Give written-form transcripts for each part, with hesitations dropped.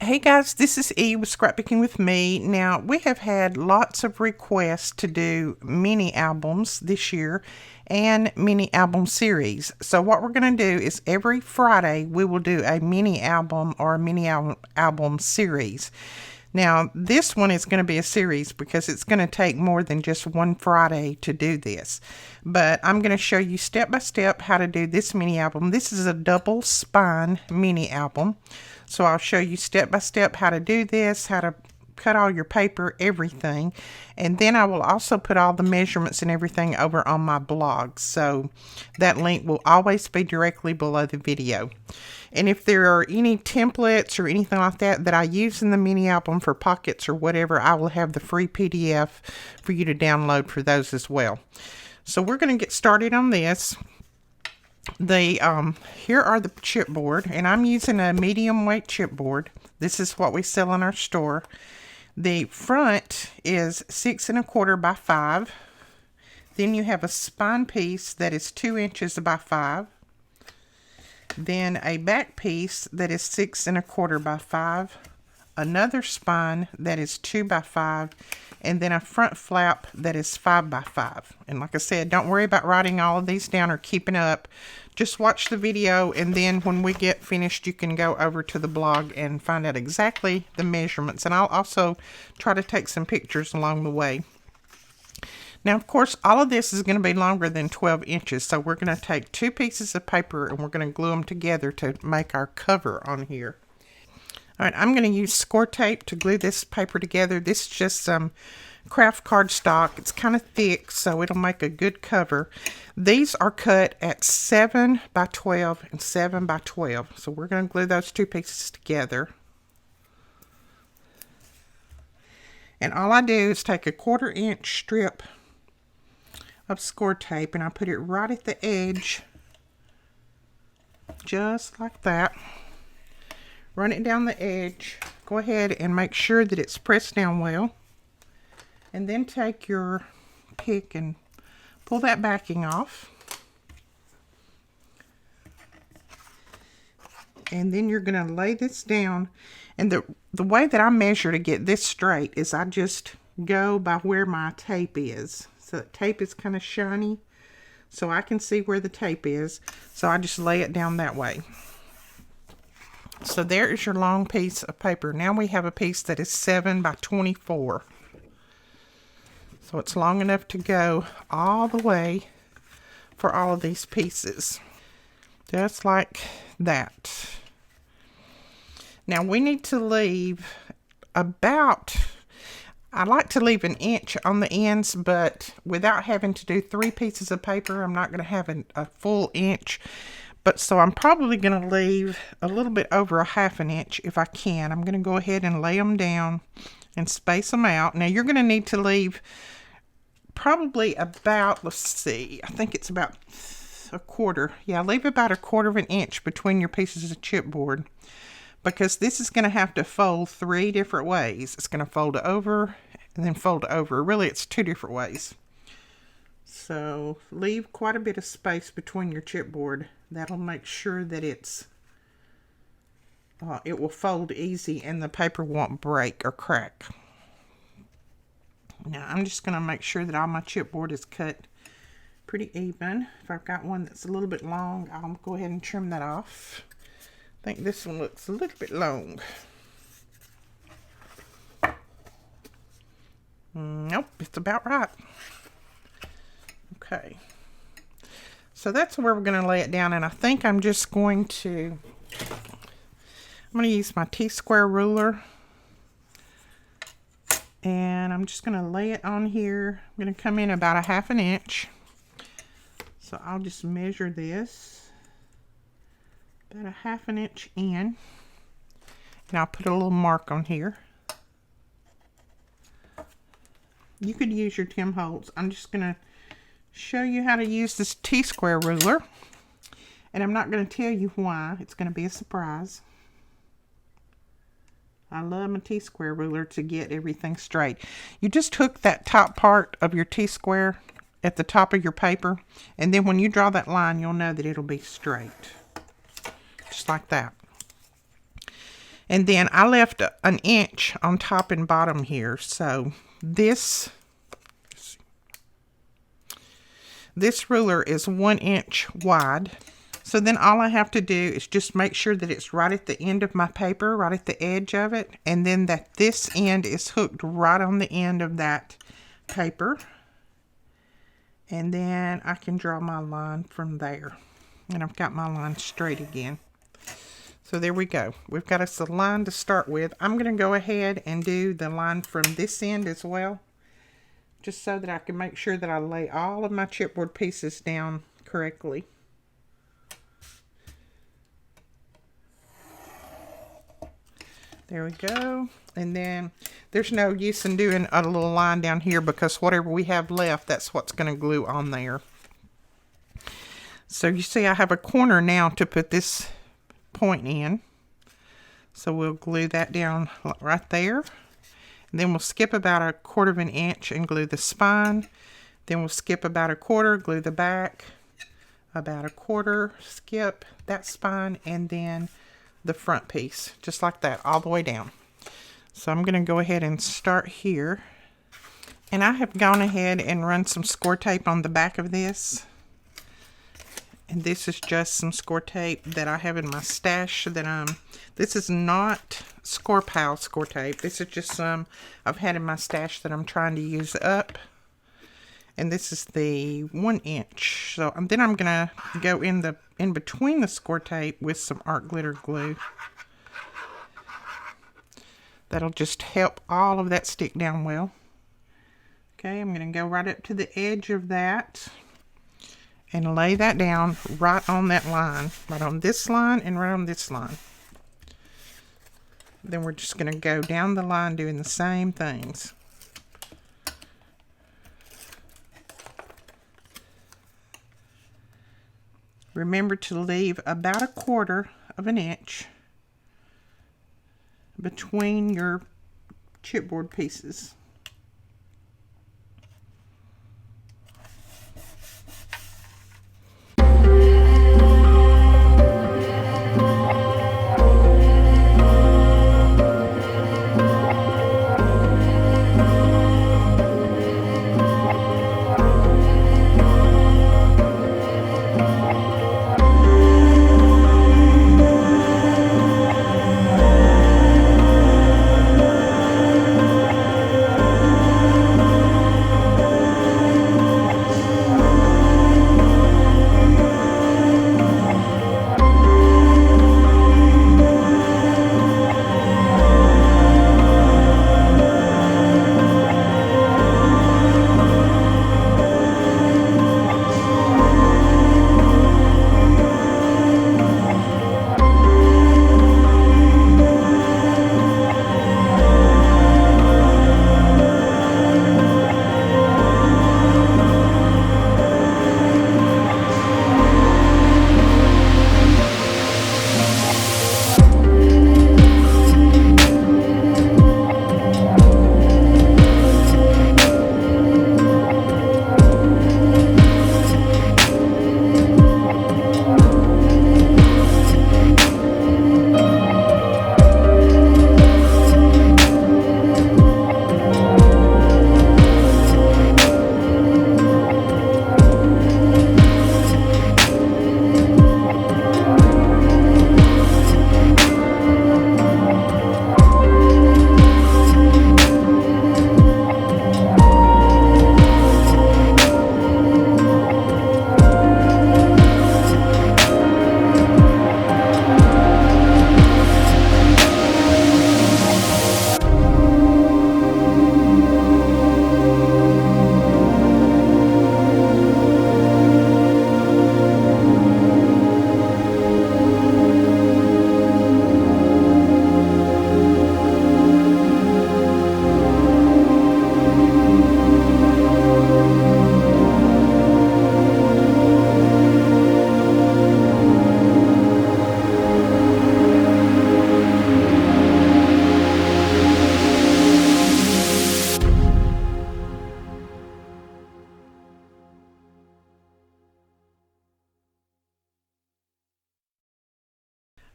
Hey guys, this is E with Scrapbooking with Me. Now, we have had lots of requests to do mini albums this year and mini album series. So what we're going to do is every Friday we will do a mini album or a mini album series. Now, this one is going to be a series because it's going to take more than just one Friday to do this. But I'm going to show you step by step how to do this mini album. This is a double spine mini album. So I'll show you step by step how to do this, how to cut all your paper, everything. And then I will also put all the measurements and everything over on my blog. So that link will always be directly below the video. And if there are any templates or anything like that that I use in the mini album for pockets or whatever, I will have the free PDF for you to download for those as well. So we're going to get started on this. Here are the chipboard, and I'm using a medium weight chipboard. This is what we sell in our store. The front is 6 1/4 by 5. Then you have a spine piece that is 2 inches by 5. Then a back piece that is 6 1/4 by 5. Another spine that is 2 by 5. And then a front flap that is 5 by 5. And like I said, don't worry about writing all of these down or keeping up. Just watch the video, and then when we get finished, you can go over to the blog and find out exactly the measurements. And I'll also try to take some pictures along the way. Now, of course, all of this is going to be longer than 12 inches. So we're going to take 2 pieces of paper and we're going to glue them together to make our cover on here. All right, I'm going to use score tape to glue this paper together. This is just some craft cardstock. It's kind of thick, so it'll make a good cover. These are cut at 7 by 12 and 7 by 12. So we're going to glue those 2 pieces together. And all I do is take a 1/4 inch strip of score tape and I put it right at the edge, just like that. Run it down the edge. Go ahead and make sure that it's pressed down well. And then take your pick and pull that backing off. And then you're going to lay this down. And the way that I measure to get this straight is I just go by where my tape is. So the tape is kind of shiny, so I can see where the tape is. So I just lay it down that way. So there is your long piece of paper. Now we have a piece that is 7 by 24. So it's long enough to go all the way for all of these pieces. Just like that. Now we need to leave about, I like to leave 1 inch on the ends, but without having to do 3 pieces of paper, I'm not going to have a full inch. But so I'm probably going to leave a little bit over 1/2 inch if I can. I'm going to go ahead and lay them down and space them out. Now you're going to need to leave probably about, let's see, I think it's about 1/4. Yeah, leave about 1/4 inch between your pieces of chipboard, because this is going to have to fold 3 different ways. It's going to fold over and then fold over. Really, it's 2 different ways. So leave quite a bit of space between your chipboard. That'll make sure that it will fold easy and the paper won't break or crack. Now I'm just going to make sure that all my chipboard is cut pretty even. If I've got one that's a little bit long, I'll go ahead and trim that off. I think this one looks a little bit long. Nope, it's about right. Okay. So that's where we're going to lay it down, and I think I'm just going to, I'm going to use my T-square ruler, and I'm just going to lay it on here. I'm going to come in about 1/2 inch. So I'll just measure this about 1/2 inch in, and I'll put a little mark on here. You could use your Tim Holtz. I'm just going to show you how to use this T-square ruler, and I'm not going to tell you why. It's going to be a surprise. I love my T-square ruler to get everything straight. You just hook that top part of your T-square at the top of your paper, and then when you draw that line, you'll know that it'll be straight, just like that. And then I left an inch on top and bottom here. So this ruler is 1 inch wide. So then all I have to do is just make sure that it's right at the end of my paper, right at the edge of it, and then that this end is hooked right on the end of that paper. And then I can draw my line from there. And I've got my line straight again. So there we go. We've got us a line to start with. I'm going to go ahead and do the line from this end as well, just so that I can make sure that I lay all of my chipboard pieces down correctly. There we go. And then there's no use in doing a little line down here because whatever we have left, that's what's going to glue on there. So you see I have a corner now to put this point in. So we'll glue that down right there. And then we'll skip about 1/4 of an inch and glue the spine. Then we'll skip about 1/4, glue the back. About 1/4, skip that spine, and then the front piece, just like that, all the way down. So I'm going to go ahead and start here. And I have gone ahead and run some score tape on the back of this. And this is just some score tape that I have in my stash that this is not Score Pal score tape. This is just some I've had in my stash that I'm trying to use up. And this is the 1 inch. So then I'm gonna go in between the score tape with some art glitter glue. That'll just help all of that stick down well. Okay, I'm gonna go right up to the edge of that and lay that down right on that line, right on this line and right on this line. Then we're just gonna go down the line doing the same things. Remember to leave about 1/4 of an inch between your chipboard pieces.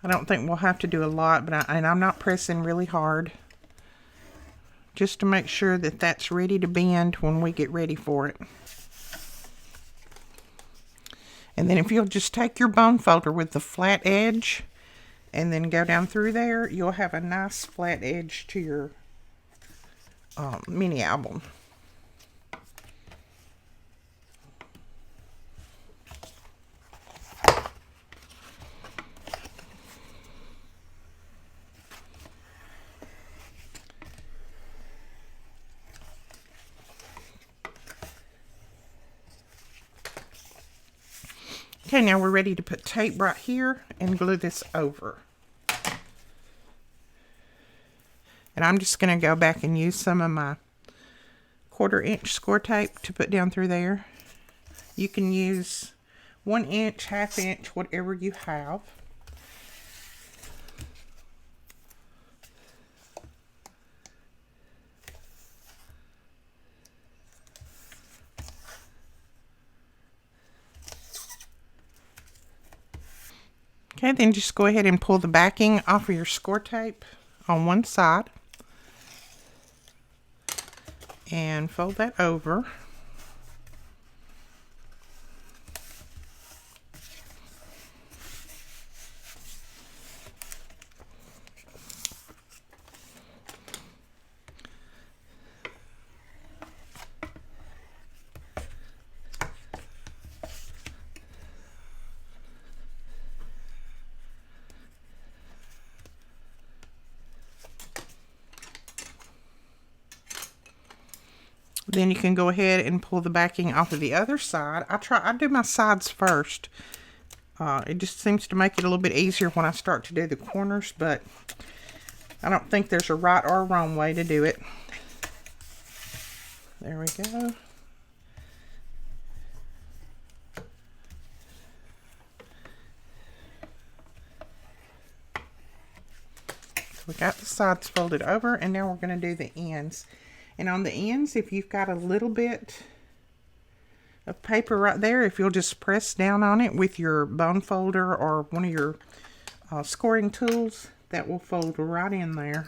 I don't think we'll have to do a lot, but and I'm not pressing really hard, just to make sure that that's ready to bend when we get ready for it. And then if you'll just take your bone folder with the flat edge and then go down through there, you'll have a nice flat edge to your mini album. Okay, now we're ready to put tape right here and glue this over. And I'm just going to go back and use some of my 1/4 inch score tape to put down through there. You can use 1 inch, 1/2 inch, whatever you have. Okay, then just go ahead and pull the backing off of your score tape on one side and fold that over. Then you can go ahead and pull the backing off of the other side. I do my sides first. It just seems to make it a little bit easier when I start to do the corners, but I don't think there's a right or a wrong way to do it. There we go. So we got the sides folded over, and now we're going to do the ends. And on the ends, if you've got a little bit of paper right there, if you'll just press down on it with your bone folder or one of your scoring tools, that will fold right in there.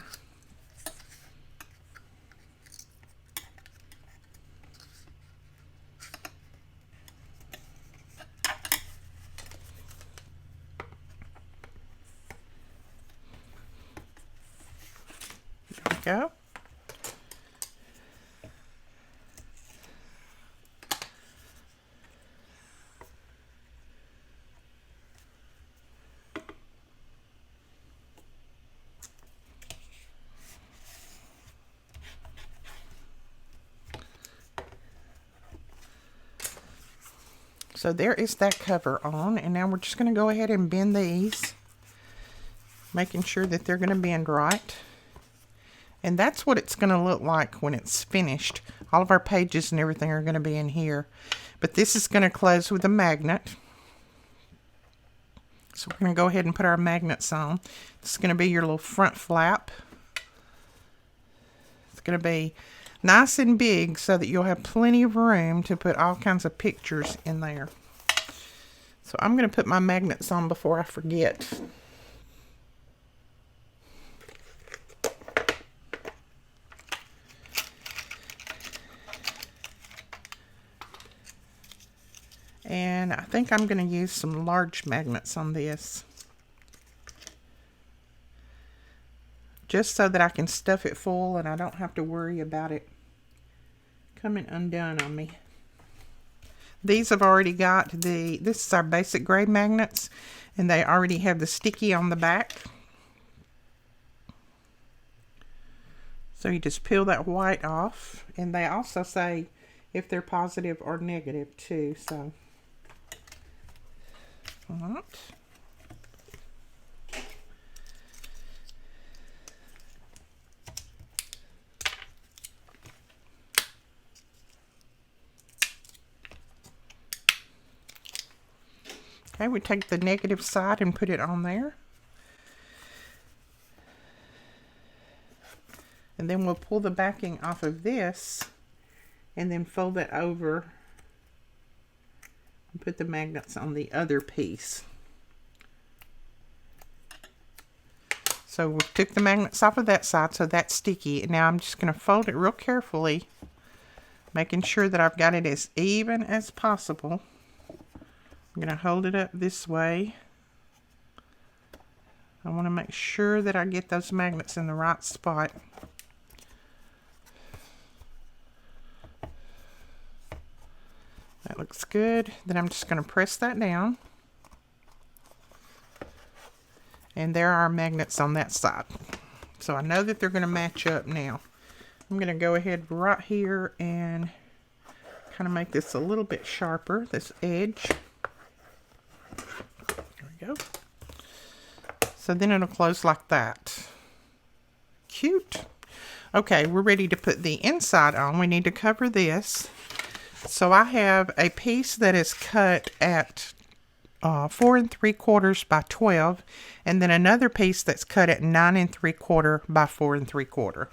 There we go. So there is that cover on, and now we're just going to go ahead and bend these, making sure that they're going to bend right. And that's what it's going to look like when it's finished. All of our pages and everything are going to be in here. But this is going to close with a magnet. So we're going to go ahead and put our magnets on. This is going to be your little front flap. It's going to be nice and big so that you'll have plenty of room to put all kinds of pictures in there. So I'm going to put my magnets on before I forget. And I think I'm going to use some large magnets on this, just so that I can stuff it full and I don't have to worry about it coming undone on me. These have already got this is our basic gray magnets, and they already have the sticky on the back. So you just peel that white off, and they also say if they're positive or negative too. So all right. Okay, we take the negative side and put it on there. And then we'll pull the backing off of this and then fold it over and put the magnets on the other piece. So we took the magnets off of that side, so that's sticky. And now I'm just going to fold it real carefully, making sure that I've got it as even as possible. I'm going to hold it up this way. I want to make sure that I get those magnets in the right spot. That looks good. Then I'm just going to press that down. And there are our magnets on that side. So I know that they're going to match up now. I'm going to go ahead right here and kind of make this a little bit sharper, this edge. There we go. So then it'll close like that. Cute. Okay, we're ready to put the inside on. We need to cover this. So I have a piece that is cut at 4 3/4 by 12, and then another piece that's cut at 9 3/4 by 4 3/4.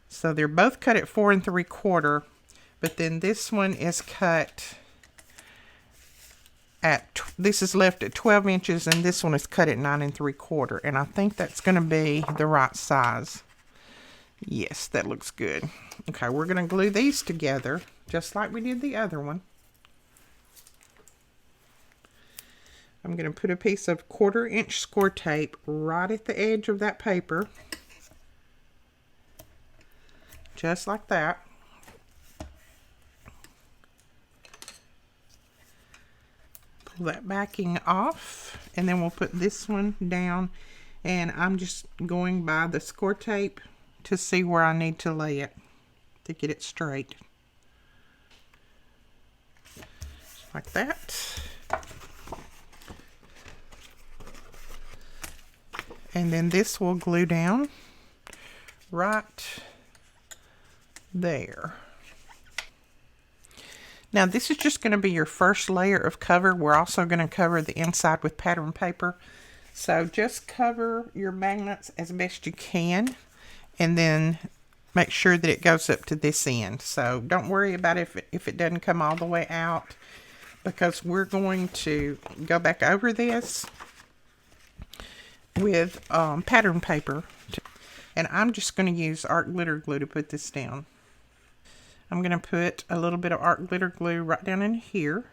So they're both cut at 4 3/4, but then this one is cut at, this is left at 12 inches, and this one is cut at 9 3/4, and I think that's going to be the right size. Yes, that looks good. Okay, we're going to glue these together just like we did the other one. I'm going to put a piece of 1/4 inch score tape right at the edge of that paper. Just like that. Pull that backing off, and then we'll put this one down, and I'm just going by the score tape to see where I need to lay it to get it straight. Just like that. And then this will glue down right there. Now this is just going to be your first layer of cover. We're also going to cover the inside with pattern paper. So just cover your magnets as best you can, and then make sure that it goes up to this end. So don't worry about if it doesn't come all the way out, because we're going to go back over this with pattern paper, and I'm just going to use art glitter glue to put this down. I'm going to put a little bit of art glitter glue right down in here,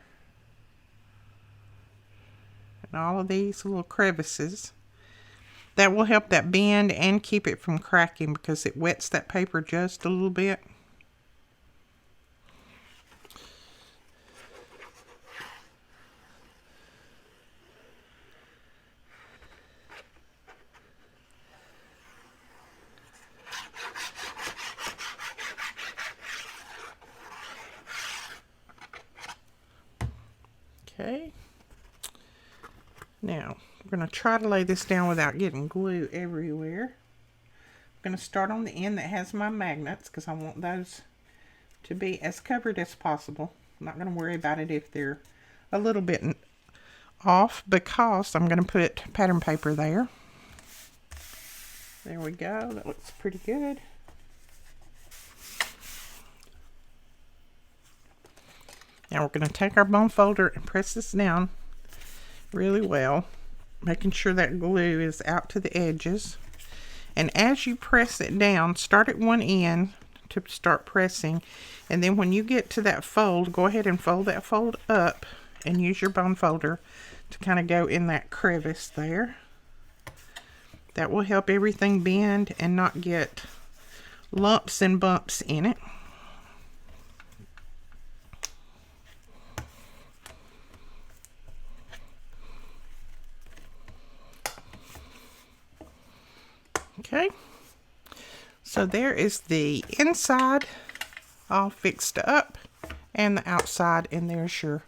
and all of these little crevices. That will help that bend and keep it from cracking, because it wets that paper just a little bit. Okay, now we're going to try to lay this down without getting glue everywhere. I'm going to start on the end that has my magnets, because I want those to be as covered as possible. I'm not going to worry about it if they're a little bit off, because I'm going to put pattern paper there. There we go, that looks pretty good. Now we're going to take our bone folder and press this down really well, making sure that glue is out to the edges. And as you press it down, start at one end to start pressing, and then when you get to that fold, go ahead and fold that fold up and use your bone folder to kind of go in that crevice there. That will help everything bend and not get lumps and bumps in it. Okay, so there is the inside all fixed up, and the outside, and there's your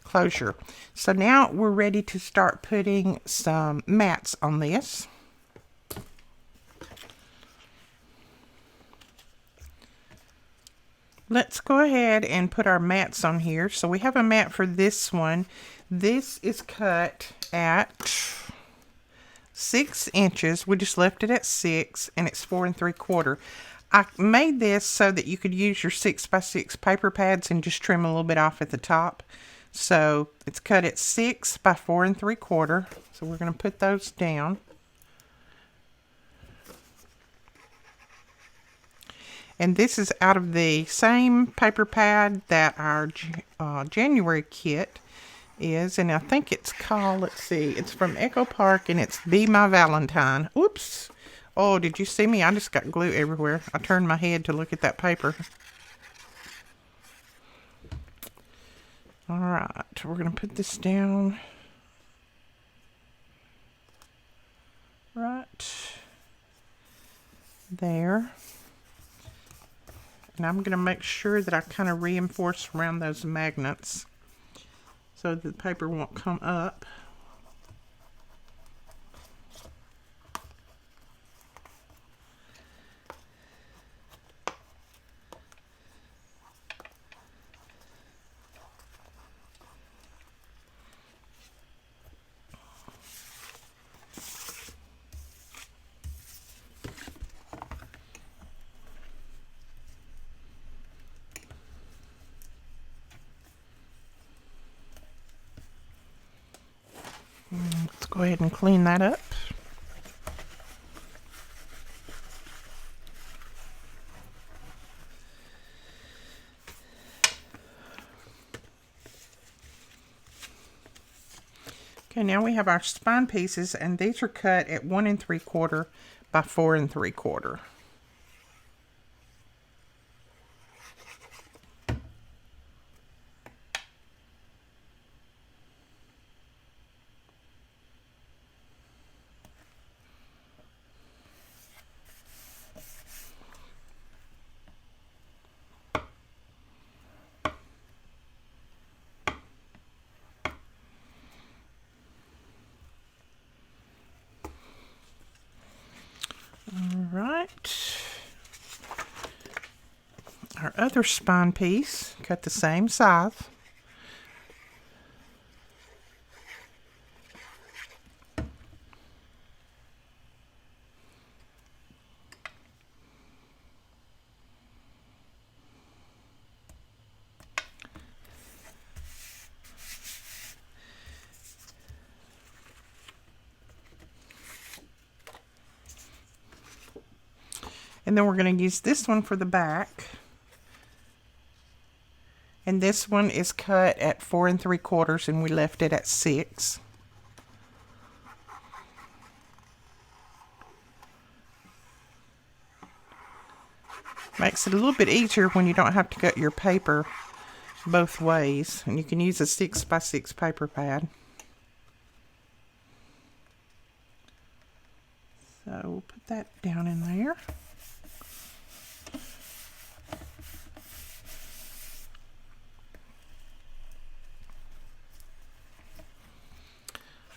closure. So now we're ready to start putting some mats on this. Let's go ahead and put our mats on here. So we have a mat for this one. This is cut at 6 inches. We just left it at 6, and it's 4 3/4. I made this so that you could use your 6x6 paper pads and just trim a little bit off at the top. So it's cut at 6 by 4 3/4. So we're going to put those down. And this is out of the same paper pad that our January kit is. And I think it's called, let's see, it's from Echo Park and it's Be My Valentine. Oops. Oh, did you see me? I just got glue everywhere. I turned my head to look at that paper. All right, we're going to put this down right there. And I'm going to make sure that I kind of reinforce around those magnets so that the paper won't come up. Let's go ahead and clean that up. Okay, now we have our spine pieces, and these are cut at 1 3/4 by 4 3/4. Alright, our other spine piece, cut the same size. And then we're going to use this one for the back. And this one is cut at 4 3/4 and we left it at 6. Makes it a little bit easier when you don't have to cut your paper both ways. And you can use a 6 by 6 paper pad. So we'll put that down in there.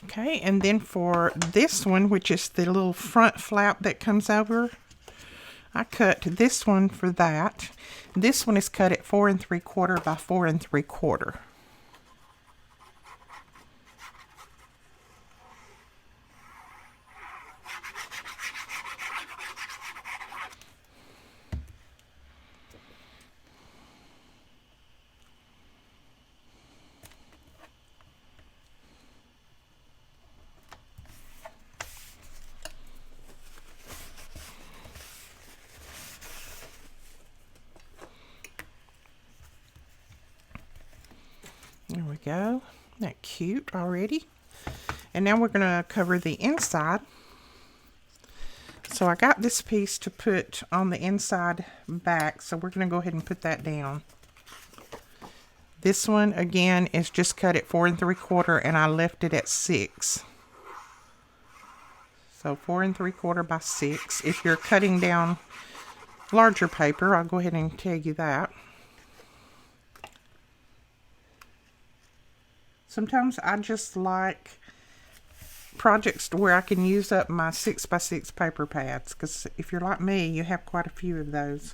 Okay, and then for this one, which is the little front flap that comes over, I cut this one for that. This one is cut at 4 3/4 by 4 3/4. There we go. Isn't that cute already? And now we're going to cover the inside. So I got this piece to put on the inside back, so we're going to go ahead and put that down. This one, again, is just cut at 4 3/4, and I left it at 6. So 4 3/4 by 6. If you're cutting down larger paper, I'll go ahead and tell you that. Sometimes I just like projects where I can use up my 6 by 6 paper pads, because if you're like me, you have quite a few of those.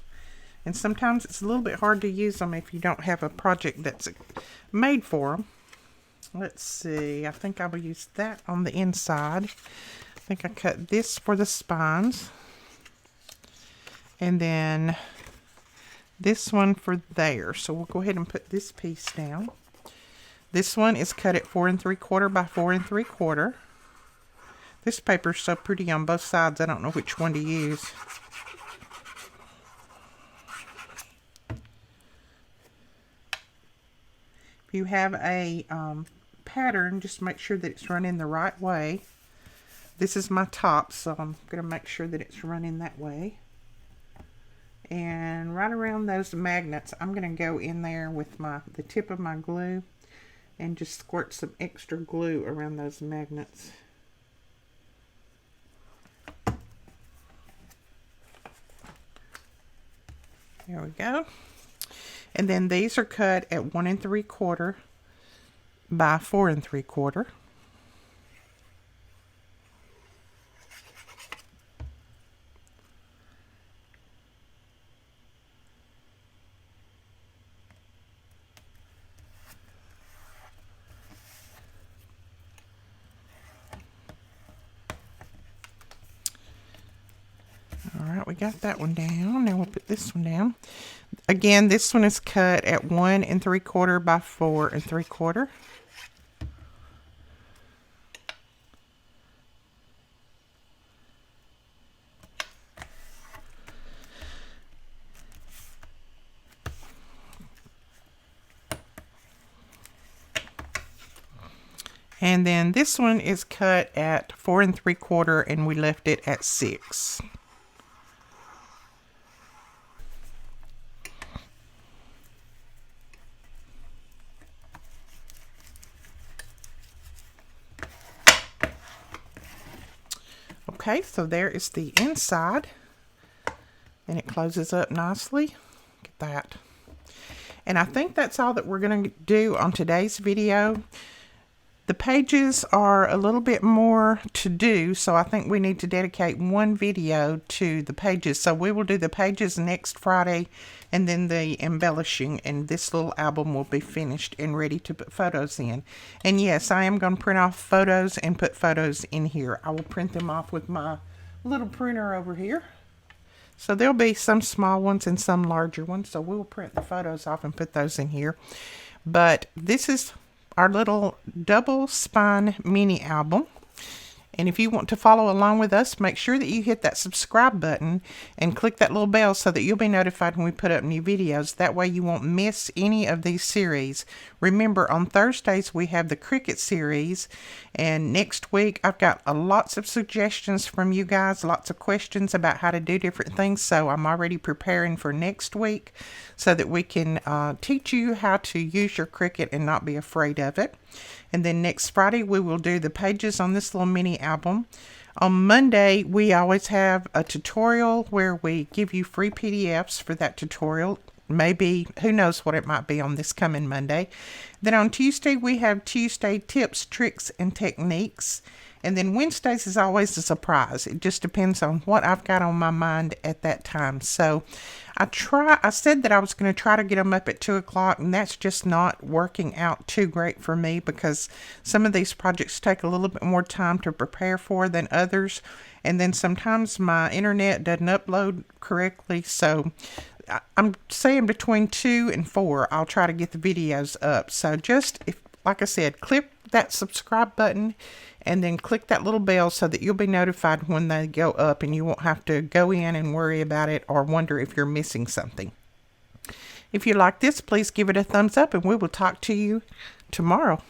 And sometimes it's a little bit hard to use them if you don't have a project that's made for them. Let's see, I think I will use that on the inside. I think I cut this for the spines. And then this one for there. So we'll go ahead and put this piece down. This one is cut at 4 3/4 by 4 3/4. This paper is so pretty on both sides, I don't know which one to use. If you have a pattern, just make sure that it's running the right way. This is my top, so I'm going to make sure that it's running that way. And right around those magnets, I'm going to go in there with the tip of my glue and just squirt some extra glue around those magnets. There we go. And then these are cut at 1 3/4 by 4 3/4. Alright, we got that one down. Now we'll put this one down. Again, this one is cut at 1 3/4 by 4 3/4. And then this one is cut at 4 3/4, and we left it at 6. Okay, so there is the inside, and it closes up nicely. Look at that. And I think that's all that we're going to do on today's video. The pages are a little bit more to do, so I think we need to dedicate one video to the pages. So we will do the pages next Friday, and then the embellishing, and this little album will be finished and ready to put photos in. And yes, I am going to print off photos and put photos in here. I will print them off with my little printer over here. So there'll be some small ones and some larger ones, so we'll print the photos off and put those in here. But this is our little double spine mini album. And if you want to follow along with us, make sure that you hit that subscribe button and click that little bell so that you'll be notified when we put up new videos. That way you won't miss any of these series. Remember, on Thursdays we have the Cricut series, and next week I've got lots of suggestions from you guys, lots of questions about how to do different things, so I'm already preparing for next week so that we can teach you how to use your Cricut and not be afraid of it. And then next Friday, we will do the pages on this little mini album. On Monday, we always have a tutorial where we give you free PDFs for that tutorial. Maybe, who knows what it might be on this coming Monday. Then on Tuesday, we have Tuesday tips, tricks, and techniques. And then Wednesdays is always a surprise. It just depends on what I've got on my mind at that time. So I said that I was going to try to get them up at 2 o'clock, and that's just not working out too great for me because some of these projects take a little bit more time to prepare for than others. And then sometimes my internet doesn't upload correctly. So I'm saying between 2 and 4, I'll try to get the videos up. So just, like I said, click that subscribe button and then click that little bell so that you'll be notified when they go up, and you won't have to go in and worry about it or wonder if you're missing something. If you like this, please give it a thumbs up, and we will talk to you tomorrow.